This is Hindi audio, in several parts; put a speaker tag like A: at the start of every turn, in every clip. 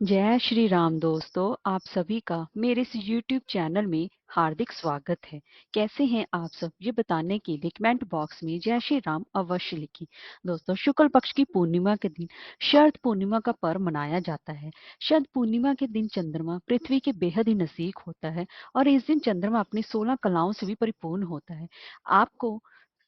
A: जय श्री राम दोस्तों, आप सभी का मेरे इस YouTube चैनल में हार्दिक स्वागत है। कैसे हैं आप सब, ये बताने के लिए कमेंट बॉक्स में जय श्री राम अवश्य लिखें। दोस्तों, शुक्ल पक्ष की पूर्णिमा के दिन शरद पूर्णिमा का पर्व मनाया जाता है। शरद पूर्णिमा के दिन चंद्रमा पृथ्वी के बेहद ही नजदीक होता है और इस दिन चंद्रमा अपनी 16 कलाओं से भी परिपूर्ण होता है। आपको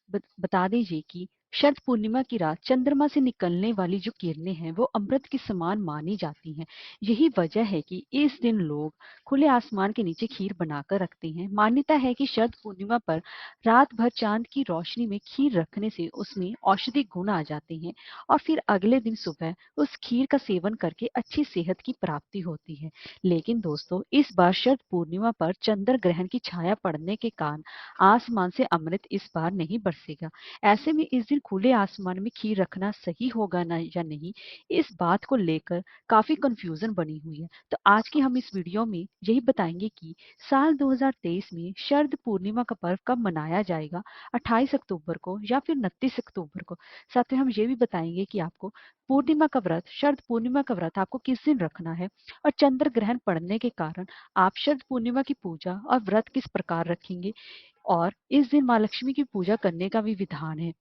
A: बता दीजिए कि शरद पूर्णिमा की रात चंद्रमा से निकलने वाली जो किरणें हैं वो अमृत के समान मानी जाती हैं। यही वजह है कि इस दिन लोग खुले आसमान के नीचे खीर बनाकर रखते हैं। मान्यता है कि शरद पूर्णिमा पर रात भर चांद की रोशनी में खीर रखने से उसमें औषधि गुण आ जाते हैं और फिर अगले दिन सुबह उस खीर का सेवन करके अच्छी सेहत की प्राप्ति होती है। लेकिन दोस्तों, इस बार शरद पूर्णिमा पर चंद्र ग्रहण की छाया पड़ने के कारण आसमान से अमृत इस बार नहीं बरसेगा। ऐसे में इस दिन खुले आसमान में खीर रखना सही होगा ना या नहीं, इस बात को लेकर काफी कंफ्यूजन बनी हुई है। तो आज की हम इस वीडियो में यही बताएंगे कि साल 2023 में शरद पूर्णिमा का पर्व कब मनाया जाएगा, 28 अक्टूबर को या फिर 29 अक्टूबर को। साथ में हम ये भी बताएंगे कि आपको पूर्णिमा का व्रत, शरद पूर्णिमा का व्रत आपको किस दिन रखना है और चंद्र ग्रहण पड़ने के कारण आप शरद पूर्णिमा की पूजा और व्रत किस प्रकार रखेंगे। और इस दिन माँ लक्ष्मी की पूजा करने का भी विधान है,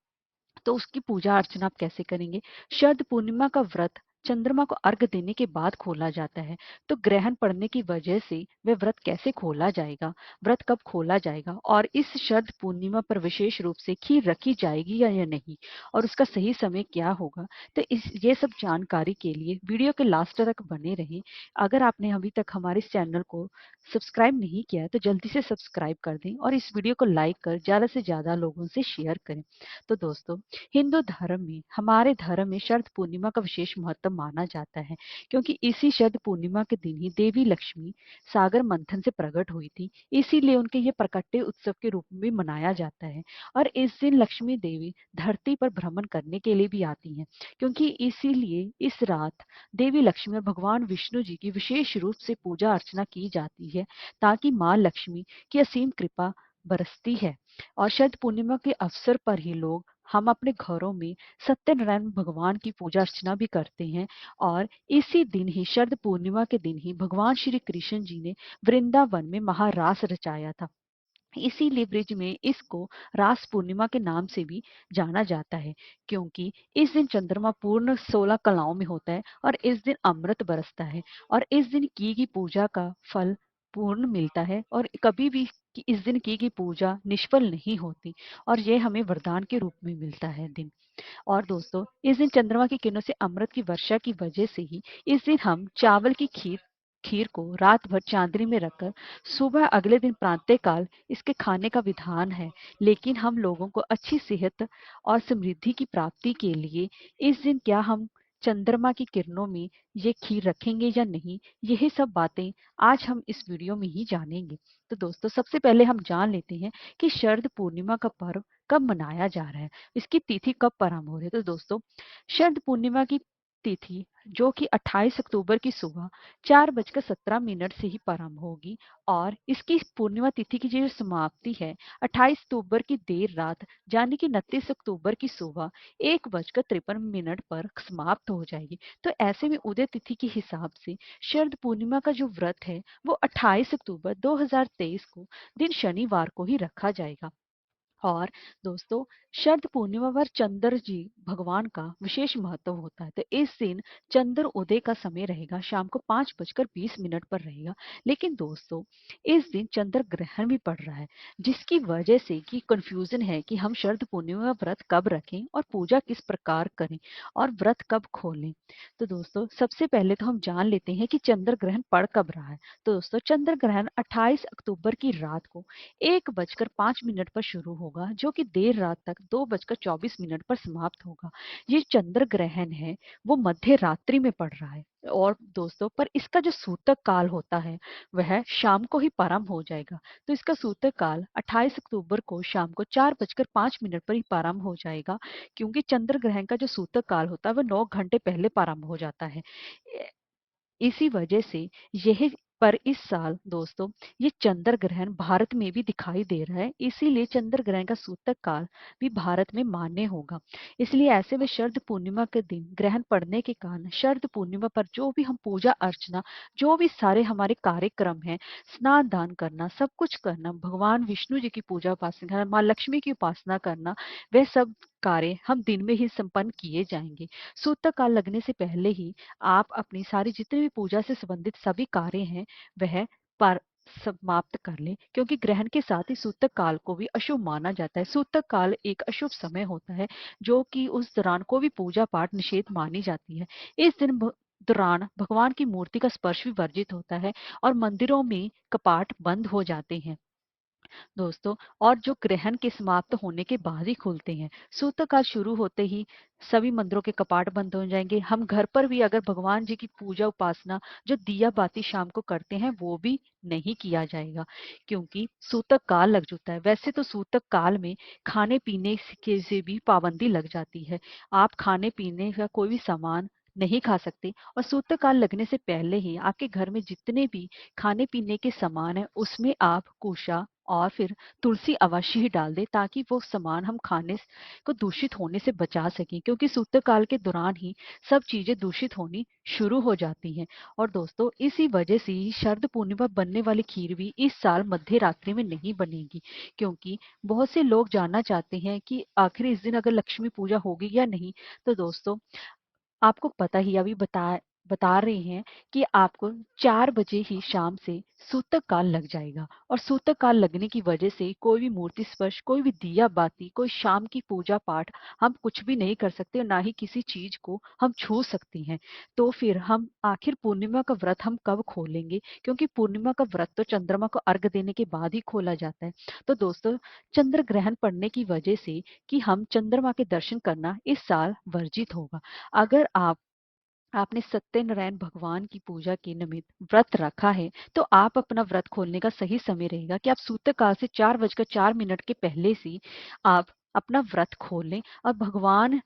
A: तो उसकी पूजा अर्चना आप कैसे करेंगे। शरद पूर्णिमा का व्रत चंद्रमा को अर्घ देने के बाद खोला जाता है, तो ग्रहण पड़ने की वजह से वह व्रत कैसे खोला जाएगा, व्रत कब खोला जाएगा और इस शरद पूर्णिमा पर विशेष रूप से खीर रखी जाएगी या नहीं और उसका सही समय क्या होगा। तो इस ये सब जानकारी के लिए वीडियो के लास्ट तक बने रहें। अगर आपने अभी तक हमारे इस चैनल को सब्सक्राइब नहीं किया है तो जल्दी से सब्सक्राइब कर दें और इस वीडियो को लाइक कर ज्यादा से ज्यादा लोगों से शेयर करें। तो दोस्तों, हिंदू धर्म में, हमारे धर्म में शरद पूर्णिमा का विशेष महत्व माना जाता है, क्योंकि इसी शरद पूर्णिमा के दिन ही देवी लक्ष्मी सागर मंथन से प्रकट हुई थी। इसीलिए उनके ये प्रकट्य उत्सव के रूप में मनाया जाता है। और इस दिन लक्ष्मी देवी धरती पर भ्रमण करने के लिए भी आती हैं, क्योंकि इसीलिए इस रात देवी लक्ष्मी और भगवान विष्णु जी की विशेष रूप से पूजा अर्चना की जाती है, ताकि माँ लक्ष्मी की असीम कृपा बरसती है। और शरद पूर्णिमा के अवसर पर ही लोग, हम अपने घरों में सत्यनारायण भगवान की पूजा अर्चना भी करते हैं। और इसी दिन ही, शरद पूर्णिमा के दिन ही, भगवान श्री कृष्ण जी ने वृंदावन में महारास रचाया था। इसीलिए ब्रिज में इसको रास पूर्णिमा के नाम से भी जाना जाता है, क्योंकि इस दिन चंद्रमा पूर्ण 16 कलाओं में होता है और इस दिन अमृत बरसता है और इस दिन की गई पूजा का फल पूर्ण मिलता है और कभी भी इस दिन की गई पूजा निष्फल नहीं होती और यह हमें वरदान के रूप में मिलता है दिन। और दोस्तों, इस दिन चंद्रमा की किरणों से अमृत की वर्षा की वजह से ही इस दिन हम चावल की खीर खीर को रात भर चांदनी में रखकर सुबह अगले दिन प्रातःकाल इसके खाने का विधान है। लेकिन हम लोगों को अच्छी सेहत और समृद्धि की प्राप्ति के लिए इस दिन क्या हम चंद्रमा की किरणों में ये खीर रखेंगे या नहीं, यही सब बातें आज हम इस वीडियो में ही जानेंगे। तो दोस्तों, सबसे पहले हम जान लेते हैं कि शरद पूर्णिमा का पर्व कब मनाया जा रहा है, इसकी तिथि कब प्रारंभ हो रही है। तो दोस्तों, शरद पूर्णिमा की तिथि जो कि 28 अक्टूबर की सुबह 4:17 से ही प्रारंभ होगी और इसकी पूर्णिमा तिथि की जो समाप्ति है 28 अक्टूबर की देर रात यानी कि 29 अक्टूबर की सुबह 1:53 पर समाप्त हो जाएगी। तो ऐसे में उदय तिथि के हिसाब से शरद पूर्णिमा का जो व्रत है वो 28 अक्टूबर 2023 को दिन शनिवार को ही रखा जाएगा। और दोस्तों, शरद पूर्णिमा पर चंद्र जी भगवान का विशेष महत्व होता है। तो इस दिन चंद्र उदय का समय रहेगा शाम को 5:20 पर रहेगा। लेकिन दोस्तों, इस दिन चंद्र ग्रहण भी पड़ रहा है, जिसकी वजह से कि कंफ्यूजन है कि हम शरद पूर्णिमा व्रत कब रखें और पूजा किस प्रकार करें और व्रत कब खोलें। तो दोस्तों, सबसे पहले तो हम जान लेते हैं कि चंद्र ग्रहण पड़ कब रहा है। तो दोस्तों, चंद्र ग्रहण 28 अक्टूबर की रात को 1:05 पर शुरू होगा, जो कि देर रात तक 2:24 पर समाप्त होगा। ये चंद्र ग्रहण है वो मध्य रात्रि में पड़ रहा है। और दोस्तों, पर इसका जो सूतक काल होता है वह शाम को ही प्रारंभ हो जाएगा। तो इसका सूतक काल 28 अक्टूबर को शाम को 4:05 पर ही प्रारंभ हो जाएगा, क्योंकि चंद्र ग्रहण का जो सूतक काल होता है वह 9 घंटे पहले प्रारंभ हो जाता है। इसी वजह से यह पर इस साल दोस्तों ये चंद्र ग्रहण भारत में भी दिखाई दे रहा है, इसीलिए चंद्र ग्रहण का सूतक काल भी भारत में मान्य होगा। इसलिए ऐसे में शरद पूर्णिमा के दिन ग्रहण पड़ने के कारण शरद पूर्णिमा पर जो भी हम पूजा अर्चना, जो भी सारे हमारे कार्यक्रम हैं, स्नान दान करना, सब कुछ करना, भगवान विष्णु जी की पूजा उपासना करना, माँ लक्ष्मी की उपासना करना, वह सब कार्य हम दिन में ही संपन्न किए जाएंगे। सूतक काल लगने से पहले ही आप अपनी सारी जितनी भी पूजा से संबंधित सभी कार्य हैं वह पर समाप्त कर ले, क्योंकि ग्रहण के साथ ही सूतक काल को भी अशुभ माना जाता है। सूतक काल एक अशुभ समय होता है जो कि उस दौरान कोई भी पूजा पाठ निषेध मानी जाती है। इस दिन दौरान भगवान की मूर्ति का स्पर्श भी वर्जित होता है और मंदिरों में कपाट बंद हो जाते हैं दोस्तों, और जो ग्रहण के समाप्त होने के बाद ही खुलते हैं। सूतक काल शुरू होते ही सभी मंदिरों के कपाट बंद हो जाएंगे। हम घर पर भी अगर भगवान जी की पूजा उपासना जो दिया बाती शाम को करते हैं वो भी नहीं किया जाएगा, क्योंकि सूतक काल लग चुका है। वैसे तो सूतक काल में खाने पीने के से भी पाबंदी लग जाती है। आप खाने पीने का कोई भी सामान नहीं खा सकते, और सूतक काल लगने से पहले ही आपके घर में जितने भी खाने पीने के सामान है उसमें आप कुशा और फिर तुलसी अवश्य ही डाल दें, ताकि वो सामान हम खाने को दूषित होने से बचा सकें, क्योंकि सूतक काल के दौरान ही सब चीजें दूषित होनी शुरू हो जाती हैं। और दोस्तों इसी वजह से ही शरद पूर्णिमा बनने वाली खीर भी इस साल मध्य रात्रि में नहीं बनेगी, क्योंकि बहुत से लोग जानना चाहते हैं कि आखिर इस दिन अगर लक्ष्मी पूजा होगी या नहीं। तो दोस्तों आपको पता ही अभी बता रहे हैं कि आपको 4 बजे ही शाम से सूतक काल लग जाएगा, और सूतक काल लगने की वजह से कोई भी मूर्ति स्पर्श, कोई भी दिया बाती, कोई शाम की पूजा पाठ हम कुछ भी नहीं कर सकते, और ना ही किसी चीज को हम छू सकते हैं। तो फिर हम आखिर पूर्णिमा का व्रत हम कब खोलेंगे, क्योंकि पूर्णिमा का व्रत तो चंद्रमा को अर्घ देने के बाद ही खोला जाता है। तो दोस्तों चंद्र ग्रहण पड़ने की वजह से कि हम चंद्रमा के दर्शन करना इस साल वर्जित होगा। अगर आपने सत्यनारायण भगवान की पूजा के निमित्त व्रत रखा है, तो आप अपना व्रत खोलने का सही समय रहेगा कि आप सूतक काल से 4 बजकर 4 मिनट के पहले से आप अपना व्रत खोल लें, और भगवान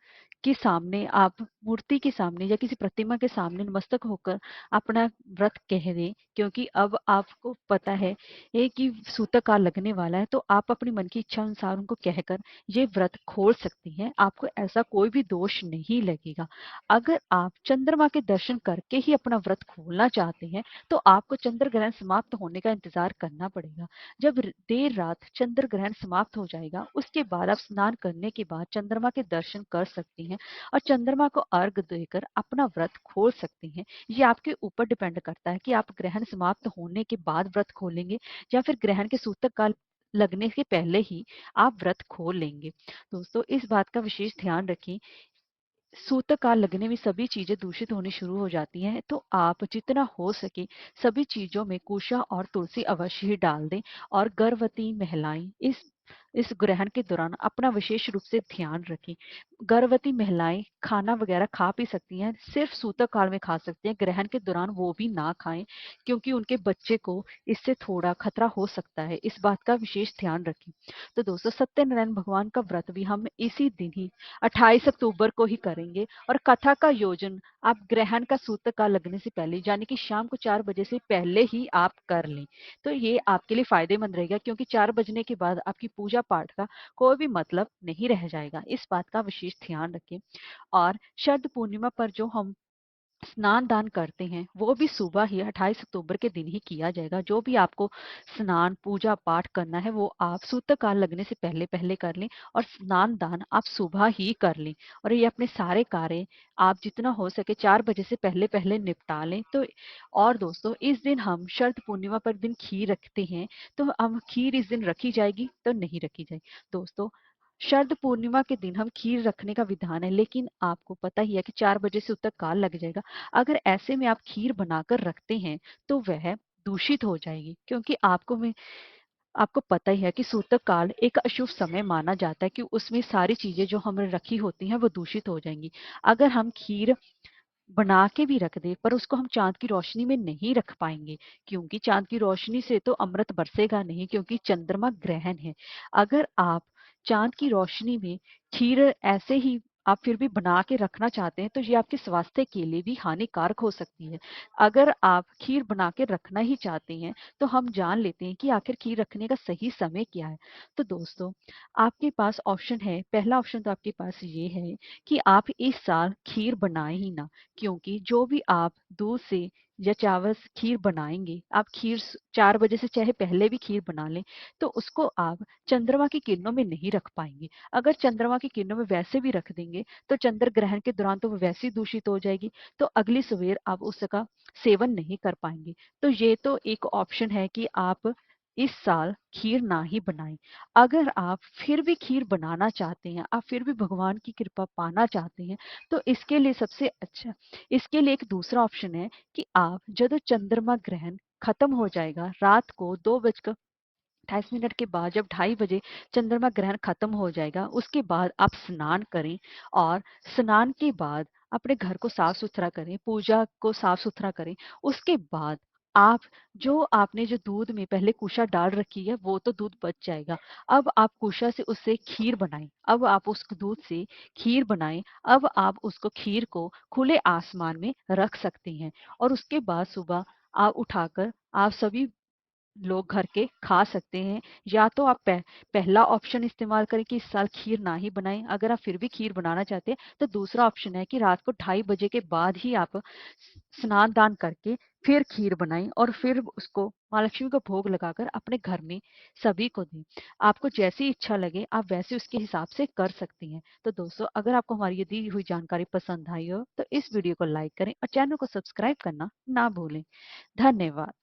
A: के सामने आप मूर्ति के सामने या किसी प्रतिमा के सामने नमस्तक होकर अपना व्रत कह दें, क्योंकि अब आपको पता है ये कि सूतक काल लगने वाला है, तो आप अपनी मन की इच्छा अनुसार उनको कहकर ये व्रत खोल सकती हैं। आपको ऐसा कोई भी दोष नहीं लगेगा। अगर आप चंद्रमा के दर्शन करके ही अपना व्रत खोलना चाहते हैं, तो आपको चंद्र ग्रहण समाप्त होने का इंतजार करना पड़ेगा। जब देर रात चंद्र ग्रहण समाप्त हो जाएगा, उसके बाद आप स्नान करने के बाद चंद्रमा के दर्शन कर सकती हैं और चंद्रमा को अर्घ देकर अपना व्रत खोल सकती हैं। ये आपके ऊपर डिपेंड करता है कि आप ग्रहण समाप्त होने के बाद व्रत खोलेंगे या फिर ग्रहण के सूतक काल लगने के पहले ही आप व्रत खोल लेंगे। दोस्तों इस बात का विशेष ध्यान रखें, सूतक काल लगने में सभी चीजें दूषित होनी शुरू हो जाती हैं, तो आप जितना हो सके सभी चीजों में कुशा और तुलसी अवश्य ही डाल दें। और गर्भवती महिलाएं इस ग्रहण के दौरान अपना विशेष रूप से ध्यान रखें। गर्भवती महिलाएं खाना वगैरह खा पी सकती हैं, सिर्फ सूतक काल में खा सकती हैं, ग्रहण के दौरान वो भी ना खाएं, क्योंकि उनके बच्चे को इससे थोड़ा खतरा हो सकता है। इस बात का विशेष ध्यान रखें। तो दोस्तों सत्यनारायण भगवान का व्रत भी हम इसी दिन ही 28 अक्टूबर को ही करेंगे, और कथा का आयोजन आप ग्रहण का सूतक काल लगने से पहले यानी कि शाम को 4 बजे से पहले ही आप कर लें। तो ये आपके लिए फायदेमंद रहेगा, क्योंकि 4 बजने के बाद आपकी पूजा पाठ का कोई भी मतलब नहीं रह जाएगा। इस बात का विशेष ध्यान रखें। और शरद पूर्णिमा पर जो हम स्नान दान करते हैं वो भी सुबह ही 28 अक्टूबर के दिन ही किया जाएगा। जो भी आपको स्नान पूजा पाठ करना है वो आप सूतक काल लगने से पहले पहले कर लें, और स्नान दान आप सुबह ही कर लें, और ये अपने सारे कार्य आप जितना हो सके 4 बजे से पहले पहले निपटा लें। तो और दोस्तों इस दिन हम शरद पूर्णिमा पर दिन खीर रखते हैं, तो हम खीर इस दिन रखी जाएगी तो नहीं रखी जाएगी। दोस्तों शरद पूर्णिमा के दिन हम खीर रखने का विधान है, लेकिन आपको पता ही है कि 4 बजे से उतना काल लग जाएगा। अगर ऐसे में आप खीर बनाकर रखते हैं तो वह दूषित हो जाएगी, क्योंकि आपको पता ही है कि सूतक काल एक अशुभ समय माना जाता है, कि उसमें सारी चीजें जो हमने रखी होती हैं वो दूषित हो जाएंगी। अगर हम खीर बना के भी रख दे पर उसको हम चांद की रोशनी में नहीं रख पाएंगे, क्योंकि चांद की रोशनी से तो अमृत बरसेगा नहीं, क्योंकि चंद्रमा ग्रहण है। अगर आप चांद की रोशनी में खीर ऐसे ही आप फिर भी बना के रखना चाहते हैं तो ये आपके स्वास्थ्य के लिए भी हानिकारक हो सकती है। अगर आप खीर बना के रखना ही चाहते हैं तो हम जान लेते हैं कि आखिर खीर रखने का सही समय क्या है। तो दोस्तों, आपके पास ऑप्शन है, पहला ऑप्शन तो आपके पास ये है कि आप इस साल खीर बनाएं ही ना, क्योंकि जो भी आप दूध से या चावल से खीर बनाएंगे, आप खीर 4 बजे से चाहे पहले भी खीर बना लें, तो उसको आप चंद्रमा की किरणों में नहीं रख पाएंगे। अगर चंद्रमा की किरणों में वैसे भी रख देंगे तो चंद्र ग्रहण के दौरान तो वो वैसे ही दूषित हो जाएगी, तो अगली सवेर आप उसका सेवन नहीं कर पाएंगे। तो ये तो एक ऑप्शन है कि आप इस साल खीर ना ही बनाएं। अगर आप फिर भी खीर बनाना चाहते हैं, आप फिर भी भगवान की कृपा पाना चाहते हैं, तो इसके लिए सबसे अच्छा, इसके लिए एक दूसरा ऑप्शन है कि आप जब चंद्रमा ग्रहण खत्म हो जाएगा, रात को 2:28 के बाद, जब 2:30 बजे चंद्रमा ग्रहण खत्म हो जाएगा, उसके बाद आप स्नान करें। और स्नान के बाद अपने घर को साफ सुथरा करें, पूजा को साफ सुथरा करें। उसके बाद आप जो दूध में पहले कुशा डाल रखी है वो तो दूध बच जाएगा। अब आप कुशा से उससे खीर बनाएं, अब आप उस दूध से खीर बनाएं। अब आप उसको खीर को खुले आसमान में रख सकते हैं और उसके बाद सुबह आप उठाकर आप सभी लोग घर के खा सकते हैं। या तो आप पहला ऑप्शन इस्तेमाल करें कि इस साल खीर ना ही बनाएं। अगर आप फिर भी खीर बनाना चाहते हैं तो दूसरा ऑप्शन है कि रात को 2:30 बजे के बाद ही आप स्नान दान करके फिर खीर बनाएं और फिर उसको माँ लक्ष्मी को भोग लगाकर अपने घर में सभी को दें। आपको जैसी इच्छा लगे आप वैसे उसके हिसाब से कर सकती हैं। तो दोस्तों, अगर आपको हमारी ये दी हुई जानकारी पसंद आई हो तो इस वीडियो को लाइक करें और चैनल को सब्सक्राइब करना ना भूलें। धन्यवाद।